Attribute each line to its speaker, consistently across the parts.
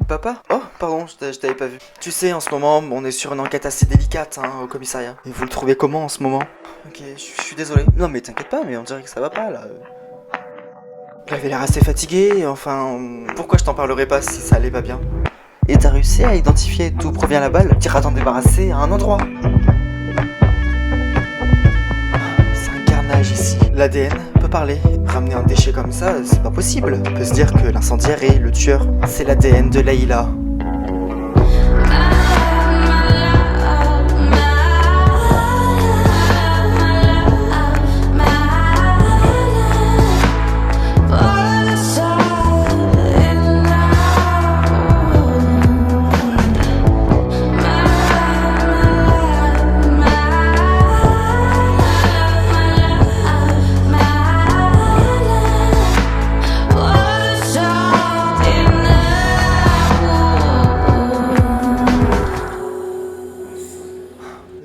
Speaker 1: Papa? Oh, pardon, je t'avais pas vu. Tu sais, en ce moment, on est sur une enquête assez délicate, au commissariat. Et vous le trouvez comment en ce moment? Ok, je suis désolé. Non mais t'inquiète pas, mais on dirait que ça va pas là. Il avait l'air assez fatigué, enfin... Pourquoi je t'en parlerais pas si ça allait pas bien? Et t'as réussi à identifier d'où provient la balle? T'iras t'en débarrasser à un endroit. C'est un carnage ici. L'ADN peut parler. Ramener un déchet comme ça, c'est pas possible. On peut se dire que l'incendiaire est le tueur. C'est l'ADN de Leïla.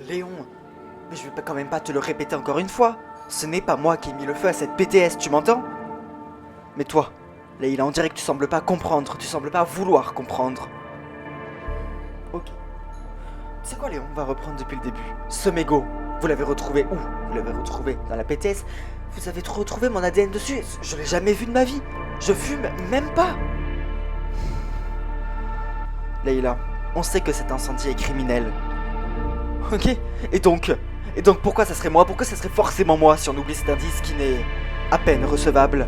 Speaker 1: Léon, mais je vais quand même pas te le répéter encore une fois. Ce n'est pas moi qui ai mis le feu à cette PTS, tu m'entends? Mais toi, Leïla, on dirait que tu sembles pas comprendre, tu sembles pas vouloir comprendre. Ok. C'est quoi Léon? On va reprendre depuis le début. Ce mégot, vous l'avez retrouvé où? Vous l'avez retrouvé dans la PTS? Vous avez retrouvé mon ADN dessus? Je l'ai jamais vu de ma vie. Je fume même pas. Leïla, on sait que cet incendie est criminel. Ok. Et donc pourquoi ça serait moi? Pourquoi ça serait forcément moi si on oublie cet indice qui n'est à peine recevable?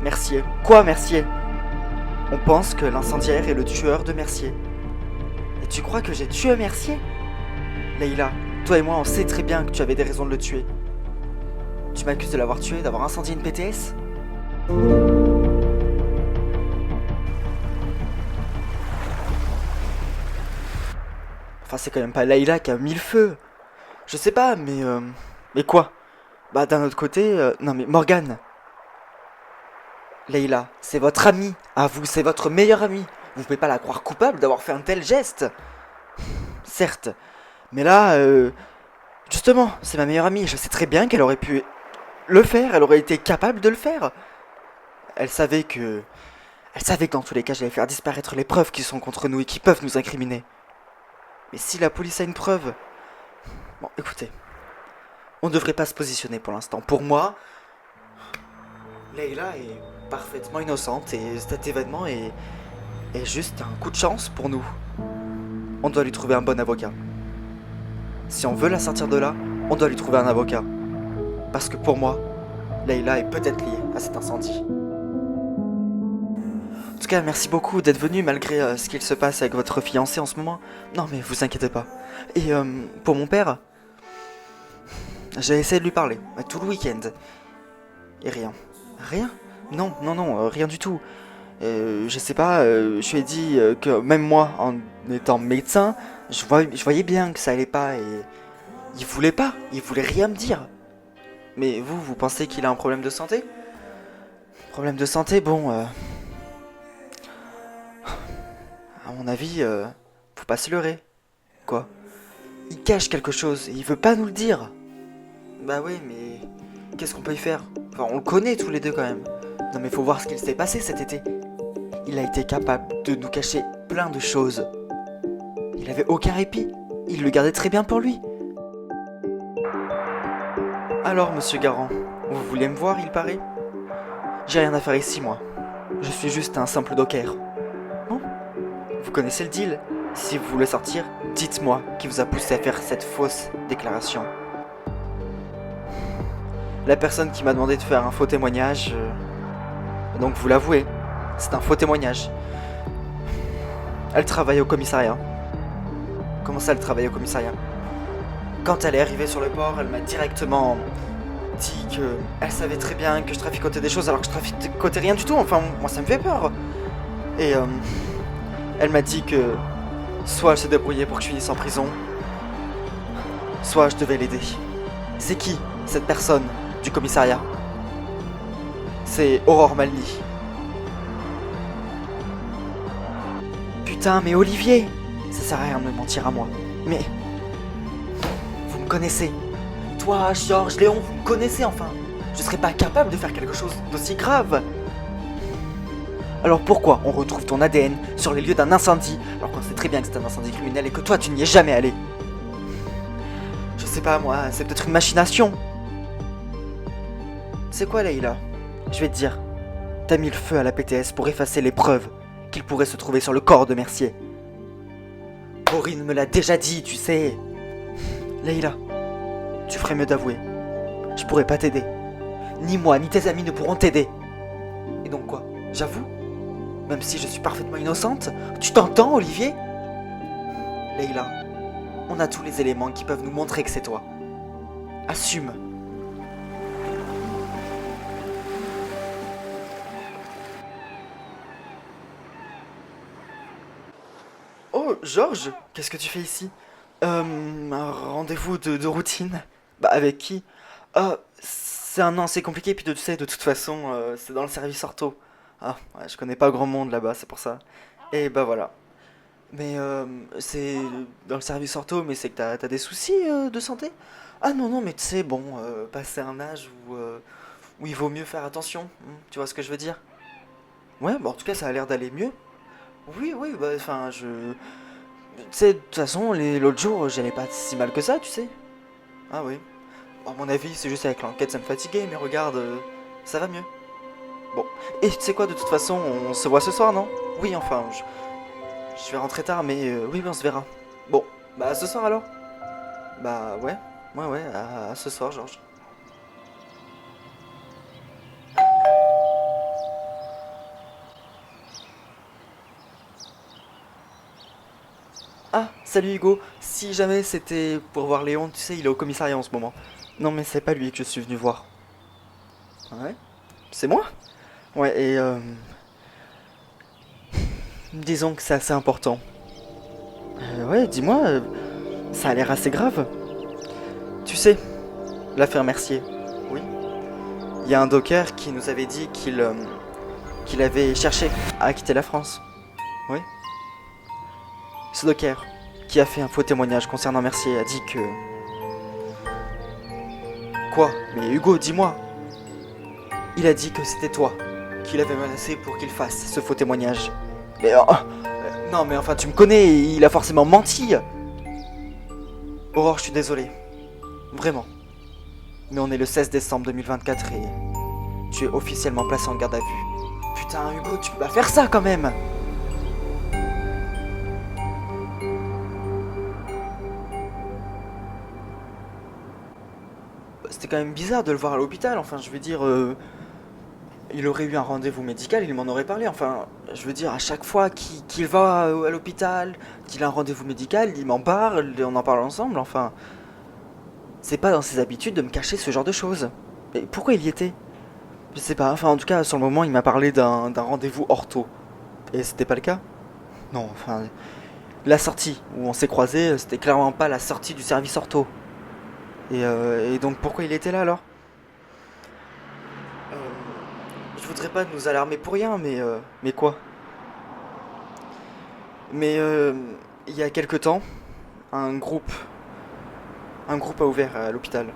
Speaker 1: Mercier. Quoi, Mercier? On pense que l'incendiaire est le tueur de Mercier. Et tu crois que j'ai tué Mercier? Leïla, toi et moi on sait très bien que tu avais des raisons de le tuer. Tu m'accuses de l'avoir tué, d'avoir incendié une PTS? Enfin, c'est quand même pas Leïla qui a mis le feu. Je sais pas, mais... Mais quoi? Bah, d'un autre côté... Non, mais Morgane. Leïla, c'est votre amie. À vous, c'est votre meilleure amie. Vous pouvez pas la croire coupable d'avoir fait un tel geste. Certes. Mais là, justement, c'est ma meilleure amie. Je sais très bien qu'elle aurait pu le faire. Elle aurait été capable de le faire. Elle savait que dans tous les cas, j'allais faire disparaître les preuves qui sont contre nous et qui peuvent nous incriminer. Mais si la police a une preuve... Bon, écoutez. On ne devrait pas se positionner pour l'instant. Pour moi, Leïla est parfaitement innocente et cet événement est juste un coup de chance pour nous. On doit lui trouver un bon avocat. Si on veut la sortir de là, on doit lui trouver un avocat. Parce que pour moi, Leïla est peut-être liée à cet incendie. En tout cas, merci beaucoup d'être venu malgré ce qu'il se passe avec votre fiancé en ce moment. Non mais vous inquiétez pas. Et pour mon père, j'ai essayé de lui parler tout le week-end. Et rien. Rien? Non, rien du tout. Je sais pas, je lui ai dit que même moi, en étant médecin, je voyais bien que ça allait pas et... il voulait rien me dire. Mais vous pensez qu'il a un problème de santé? Problème de santé, bon... à mon avis, faut pas se leurrer. Quoi? Il cache quelque chose et il veut pas nous le dire. Bah oui, mais... qu'est-ce qu'on peut y faire? Enfin, on le connaît tous les deux quand même. Non mais faut voir ce qu'il s'est passé cet été. Il a été capable de nous cacher plein de choses. Il avait aucun répit. Il le gardait très bien pour lui. Alors, monsieur Garand, vous voulez me voir, il paraît? J'ai rien à faire ici, moi. Je suis juste un simple docker. Bon, vous connaissez le deal. Si vous voulez sortir, dites-moi qui vous a poussé à faire cette fausse déclaration. La personne qui m'a demandé de faire un faux témoignage... Donc vous l'avouez, c'est un faux témoignage. Elle travaille au commissariat. Comment ça, elle travaille au commissariat? Quand elle est arrivée sur le port, elle m'a directement dit que elle savait très bien que je traficotais des choses alors que je traficotais rien du tout. Enfin, moi ça me fait peur. Et elle m'a dit que soit elle se débrouillait pour que je finisse en prison, soit je devais l'aider. C'est qui, cette personne du commissariat? C'est Aurore Malny. Putain, mais Olivier! Ça sert à rien de me mentir à moi. Mais... vous me connaissez. Toi, Georges, Léon, vous me connaissez enfin. Je serais pas capable de faire quelque chose d'aussi grave. Alors pourquoi on retrouve ton ADN sur les lieux d'un incendie alors qu'on sait très bien que c'est un incendie criminel et que toi tu n'y es jamais allé? Je sais pas moi, c'est peut-être une machination. C'est quoi Leïla? Je vais te dire, t'as mis le feu à la PTS pour effacer les preuves qu'il pourrait se trouver sur le corps de Mercier. Corinne me l'a déjà dit, tu sais. Leïla, tu ferais mieux d'avouer. Je pourrais pas t'aider. Ni moi, ni tes amis ne pourront t'aider. Et donc quoi? J'avoue? Même si je suis parfaitement innocente? Tu t'entends, Olivier? Leïla, on a tous les éléments qui peuvent nous montrer que c'est toi. Assume. Oh, Georges, qu'est-ce que tu fais ici? Un rendez-vous de routine? Bah, avec qui? C'est un an assez compliqué, puis tu sais, de toute façon, c'est dans le service ortho. Ah, ouais, je connais pas grand monde là-bas, c'est pour ça. Et bah voilà. Mais c'est dans le service ortho, mais c'est que t'as des soucis de santé? Ah non, non, mais tu sais, bon, passer un âge où il vaut mieux faire attention, tu vois ce que je veux dire? Ouais, bah en tout cas, ça a l'air d'aller mieux. Oui, oui, bah enfin, Tu sais, de toute façon, l'autre jour, j'allais pas si mal que ça, tu sais. Ah oui. À mon avis, c'est juste avec l'enquête, ça me fatiguait, mais regarde, ça va mieux. Bon. Et tu sais quoi, de toute façon, on se voit ce soir, non? Oui, enfin, je vais rentrer tard, mais oui, on se verra. Bon, bah à ce soir alors? Bah ouais, ouais, ouais, à ce soir, Georges. Ah, salut Hugo. Si jamais c'était pour voir Léon, tu sais, il est au commissariat en ce moment. Non, mais c'est pas lui que je suis venu voir. Ouais? C'est moi? Ouais, et disons que c'est assez important. Ouais, dis-moi, ça a l'air assez grave. Tu sais, l'affaire Mercier. Oui. Il y a un docker qui nous avait dit qu'il avait cherché à quitter la France. Oui. Ce docker, qui a fait un faux témoignage concernant Mercier, a dit que... Quoi? Mais Hugo, dis-moi. Il a dit que c'était toi qui l'avais menacé pour qu'il fasse ce faux témoignage. Mais non, mais enfin, tu me connais, il a forcément menti. Aurore, je suis désolé. Vraiment. Mais on est le 16 décembre 2024 et tu es officiellement placé en garde à vue. Putain, Hugo, tu peux pas faire ça quand même. C'était quand même bizarre de le voir à l'hôpital, enfin, je veux dire, il aurait eu un rendez-vous médical, il m'en aurait parlé, enfin, je veux dire, à chaque fois qu'il va à l'hôpital, qu'il a un rendez-vous médical, il m'en parle, et on en parle ensemble, enfin, c'est pas dans ses habitudes de me cacher ce genre de choses. Mais pourquoi il y était? Je sais pas, enfin, en tout cas, sur le moment, il m'a parlé d'un rendez-vous ortho. Et c'était pas le cas? Non, enfin, la sortie où on s'est croisés, c'était clairement pas la sortie du service ortho. Et donc pourquoi il était là alors? Euh, je voudrais pas nous alarmer pour rien, mais quoi? Mais il y a quelque temps, un groupe, un groupe a ouvert à l'hôpital.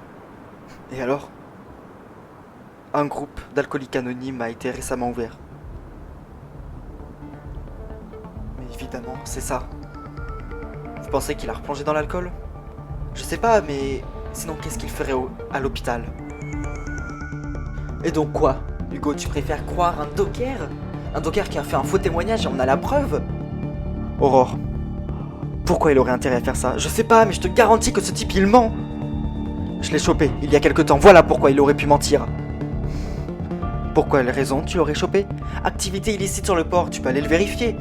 Speaker 1: Et alors? Un groupe d'alcooliques anonymes a été récemment ouvert. Mais évidemment, c'est ça. Vous pensez qu'il a replongé dans l'alcool? Je sais pas, mais sinon qu'est-ce qu'il ferait à l'hôpital? Et donc quoi? Hugo, tu préfères croire un docker? Un docker qui a fait un faux témoignage et on a la preuve? Aurore, pourquoi il aurait intérêt à faire ça? Je sais pas, mais je te garantis que ce type il ment. Je l'ai chopé il y a quelque temps, voilà pourquoi il aurait pu mentir. Pour quelle raison tu l'aurais chopé? Activité illicite sur le port, tu peux aller le vérifier.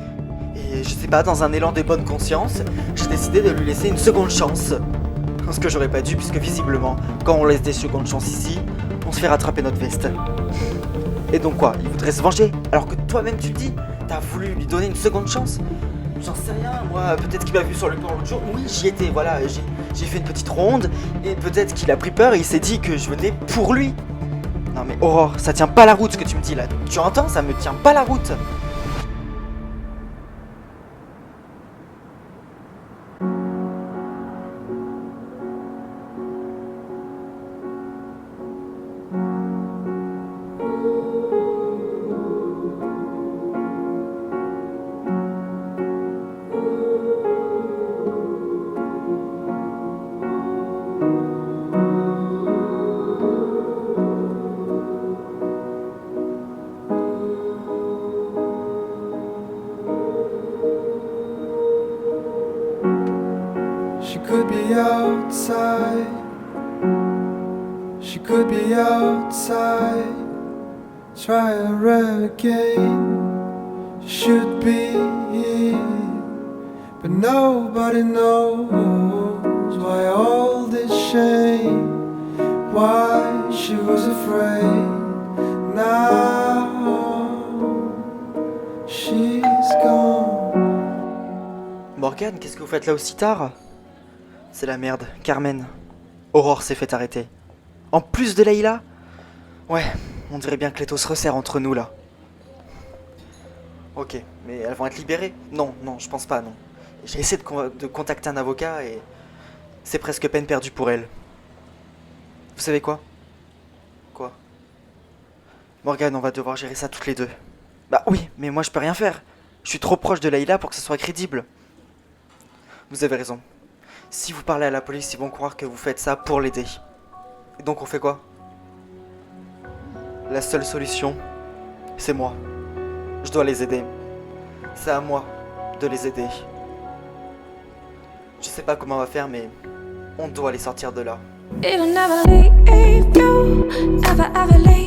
Speaker 1: Et je sais pas, dans un élan de bonne conscience, j'ai décidé de lui laisser une seconde chance. Ce que j'aurais pas dû, puisque visiblement, quand on laisse des secondes chances ici, on se fait rattraper notre veste. Et donc quoi? Il voudrait se venger? Alors que toi-même tu le dis, t'as voulu lui donner une seconde chance? J'en sais rien, moi, peut-être qu'il m'a vu sur le port l'autre jour. Oui, j'y étais, voilà, j'ai fait une petite ronde, et peut-être qu'il a pris peur et il s'est dit que je venais pour lui. Non mais Aurore, ça tient pas la route ce que tu me dis là. Tu entends? Ça me tient pas la route.
Speaker 2: could be outside. She could be outside. Try her again. Should be here, but nobody knows why all this shame. Why she was afraid. Now she's gone.
Speaker 1: Morgane, qu'est-ce que vous faites là aussi tard? C'est la merde, Carmen. Aurore s'est fait arrêter. En plus de Leïla? Ouais, on dirait bien que l'étau se resserre entre nous là. Ok, mais elles vont être libérées? Non, non, je pense pas, non. J'ai essayé de contacter un avocat et c'est presque peine perdue pour elles. Vous savez quoi? Quoi? Morgane, on va devoir gérer ça toutes les deux. Bah oui, mais moi je peux rien faire. Je suis trop proche de Leïla pour que ce soit crédible. Vous avez raison. Si vous parlez à la police, ils vont croire que vous faites ça pour l'aider. Et donc on fait quoi? La seule solution, c'est moi. Je dois les aider. C'est à moi de les aider. Je sais pas comment on va faire, mais on doit les sortir de là.
Speaker 3: It'll never leave you, never ever leave.